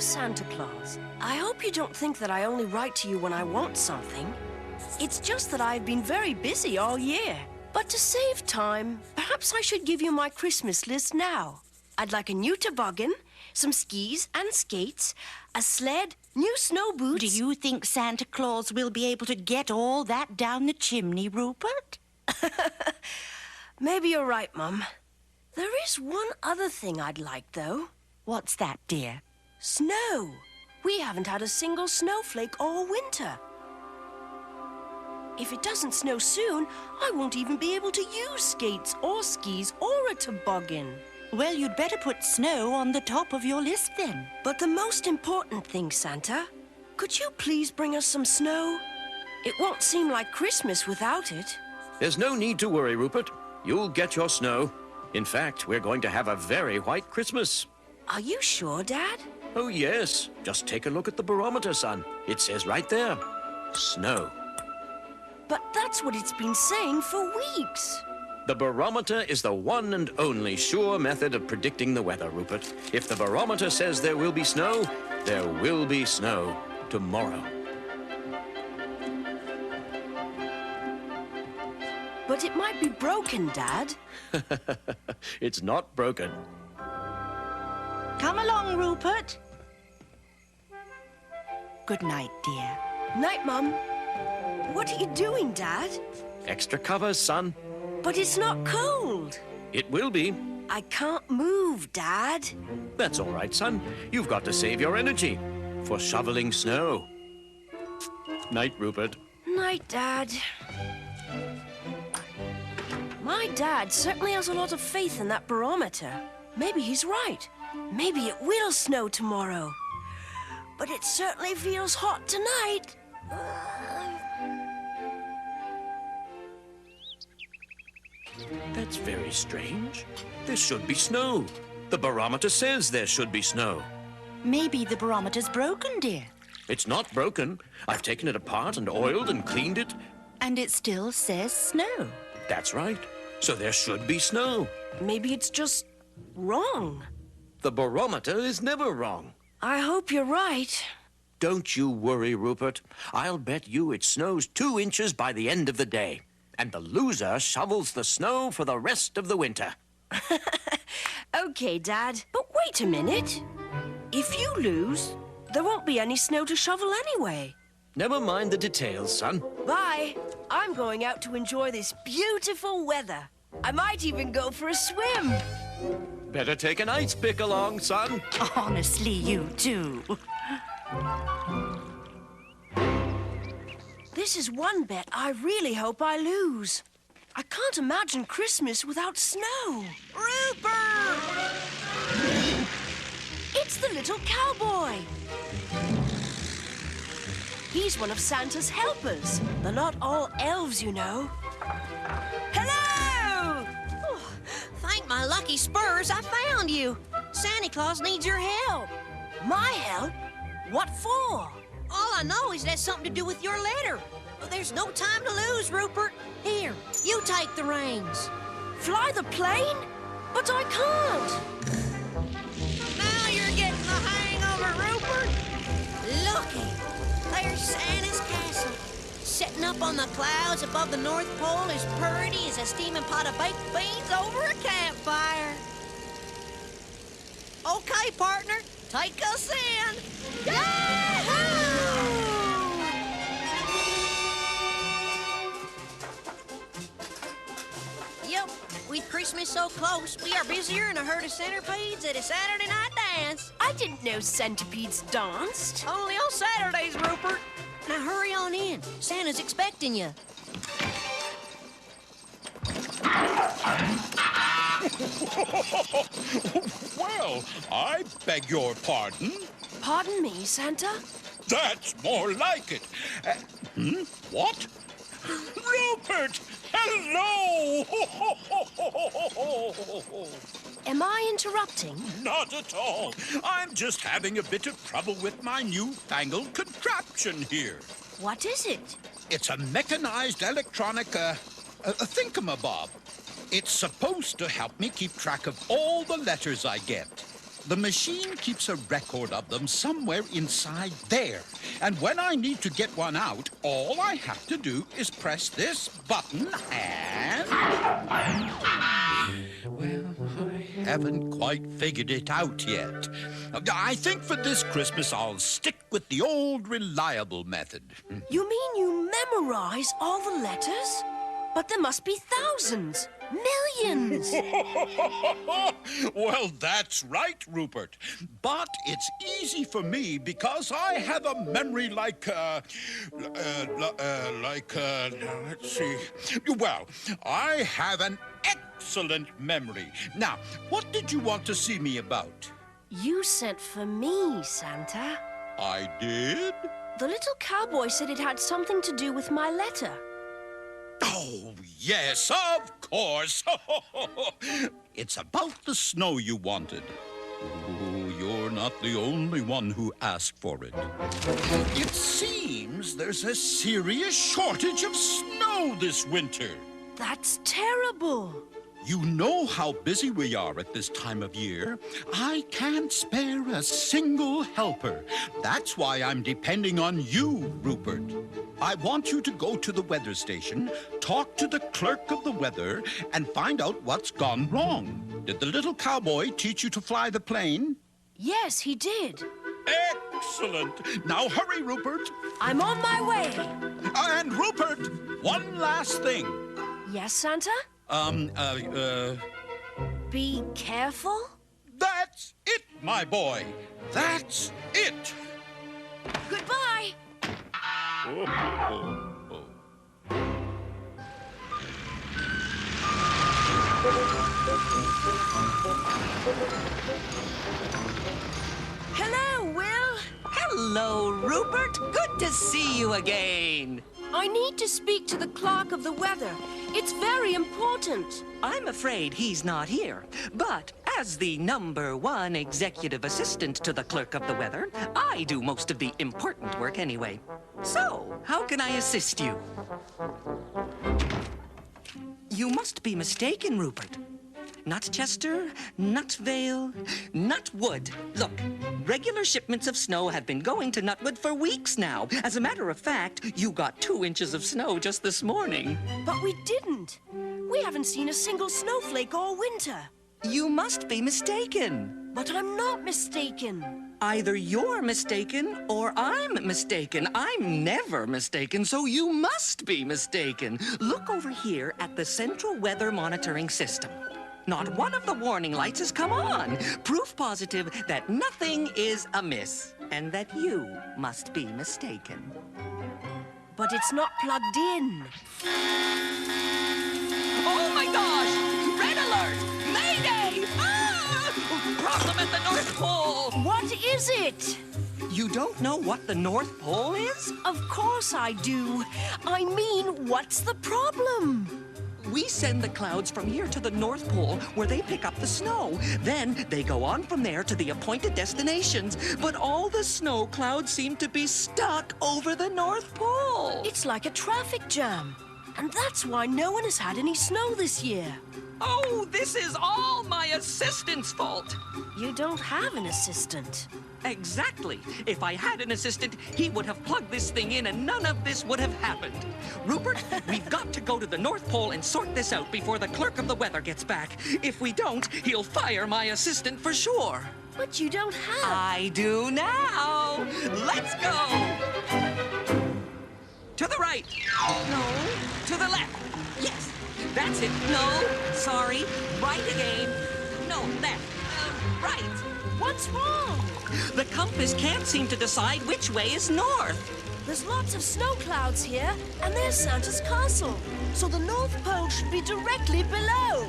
Santa Claus. I hope you don't think that I only write to you when I want something. It's just that I've been very busy all year. But to save time, perhaps I should give you my Christmas list now. I'd like a new toboggan, some skis and skates, a sled, new snow boots... Do you think Santa Claus will be able to get all that down the chimney, Rupert? Maybe you're right, Mum. There is one other thing I'd like, though. What's that, dear? Snow. We haven't had a single snowflake all winter. If it doesn't snow soon, I won't even be able to use skates or skis or a toboggan. Well, you'd better put snow on the top of your list, then. But the most important thing, Santa, could you please bring us some snow? It won't seem like Christmas without it. There's no need to worry, Rupert. You'll get your snow. In fact, we're going to have a very white Christmas. Are you sure, Dad? Oh, yes. Just take a look at the barometer, son. It says right there, snow. But that's what it's been saying for weeks. The barometer is the one and only sure method of predicting the weather, Rupert. If the barometer says there will be snow, there will be snow tomorrow. But it might be broken, Dad. It's not broken. Come along, Rupert. Good night, dear. Night, Mum. What are you doing, Dad? Extra covers, son. But it's not cold. It will be. I can't move, Dad. That's all right, son. You've got to save your energy for shoveling snow. Night, Rupert. Night, Dad. My dad certainly has a lot of faith in that barometer. Maybe he's right. Maybe it will snow tomorrow. But it certainly feels hot tonight. That's very strange. There should be snow. The barometer says there should be snow. Maybe the barometer's broken, dear. It's not broken. I've taken it apart and oiled and cleaned it. And it still says snow. That's right. So there should be snow. Maybe it's just wrong. The barometer is never wrong. I hope you're right. Don't you worry, Rupert. I'll bet you it snows 2 inches by the end of the day. And the loser shovels the snow for the rest of the winter. Okay, Dad. But wait a minute. If you lose, there won't be any snow to shovel anyway. Never mind the details, son. Bye. I'm going out to enjoy this beautiful weather. I might even go for a swim. Better take an ice pick along, son. Honestly, you too. This is one bet I really hope I lose. I can't imagine Christmas without snow. Rupert! It's the little cowboy. He's one of Santa's helpers. They're not all elves, you know. Hello! Oh, thank my lucky spurs I found you. Santa Claus needs your help. My help? What for? All I know is that's something to do with your letter. There's no time to lose, Rupert. Here, you take the reins. Fly the plane? But I can't. Now you're getting the hang of it, Rupert. Looky, there's Santa's castle. Sitting up on the clouds above the North Pole as pretty as a steaming pot of baked beans over a campfire. Okay, partner, take us in. Yahoo! Yep, with Christmas so close, we are busier than a herd of centipedes at a Saturday night dance. I didn't know centipedes danced. Only on Saturdays, Rupert. Now hurry on in. Santa's expecting you. Well, I beg your pardon. Pardon me, Santa? That's more like it. What? Rupert! Hello! Am I interrupting? Not at all. I'm just having a bit of trouble with my newfangled contraption here. What is it? It's a mechanized electronic, a thingamabob. It's supposed to help me keep track of all the letters I get. The machine keeps a record of them somewhere inside there. And when I need to get one out, all I have to do is press this button and... Well, I haven't quite figured it out yet. I think for this Christmas I'll stick with the old reliable method. You mean you memorize all the letters? But there must be thousands, millions. Well, that's right, Rupert. But it's easy for me because I have a memory like, let's see. Well, I have an excellent memory. Now, what did you want to see me about? You sent for me, Santa. I did? The little cowboy said it had something to do with my letter. Oh, yes, of course. It's about the snow you wanted. Oh, you're not the only one who asked for it. It seems there's a serious shortage of snow this winter. That's terrible. You know how busy we are at this time of year. I can't spare a single helper. That's why I'm depending on you, Rupert. I want you to go to the weather station, talk to the clerk of the weather, and find out what's gone wrong. Did the little cowboy teach you to fly the plane? Yes, he did. Excellent. Now hurry, Rupert. I'm on my way. And Rupert, one last thing. Yes, Santa? Be careful? That's it, my boy. That's it. Goodbye. Hello, Will. Hello, Rupert. Good to see you again. I need to speak to the clerk of the weather. It's very important. I'm afraid he's not here. But as the #1 executive assistant to the clerk of the weather, I do most of the important work anyway. So, how can I assist you? You must be mistaken, Rupert. Nutchester, Nutvale, Nutwood. Look, regular shipments of snow have been going to Nutwood for weeks now. As a matter of fact, you got 2 inches of snow just this morning. But we didn't. We haven't seen a single snowflake all winter. You must be mistaken. But I'm not mistaken. Either you're mistaken or I'm mistaken. I'm never mistaken, so you must be mistaken. Look over here at the Central Weather Monitoring System. Not one of the warning lights has come on. Proof positive that nothing is amiss and that you must be mistaken. But it's not plugged in. Oh my gosh! Red alert! Mayday! Ah! Problem at the North Pole! What is it? You don't know what the North Pole is? Of course I do. I mean, what's the problem? We send the clouds from here to the North Pole where they pick up the snow. Then they go on from there to the appointed destinations. But all the snow clouds seem to be stuck over the North Pole. It's like a traffic jam. And that's why no one has had any snow this year. Oh, this is all my assistant's fault. You don't have an assistant. Exactly. If I had an assistant, he would have plugged this thing in and none of this would have happened. Rupert, we've got to go to the North Pole and sort this out before the clerk of the weather gets back. If we don't, he'll fire my assistant for sure. But you don't have. I do now. Let's go. To the right. No. To the left. Yes. That's it. No. Sorry. Right again. No, left. Right. What's wrong? The compass can't seem to decide which way is north. There's lots of snow clouds here, and there's Santa's castle. So the North Pole should be directly below.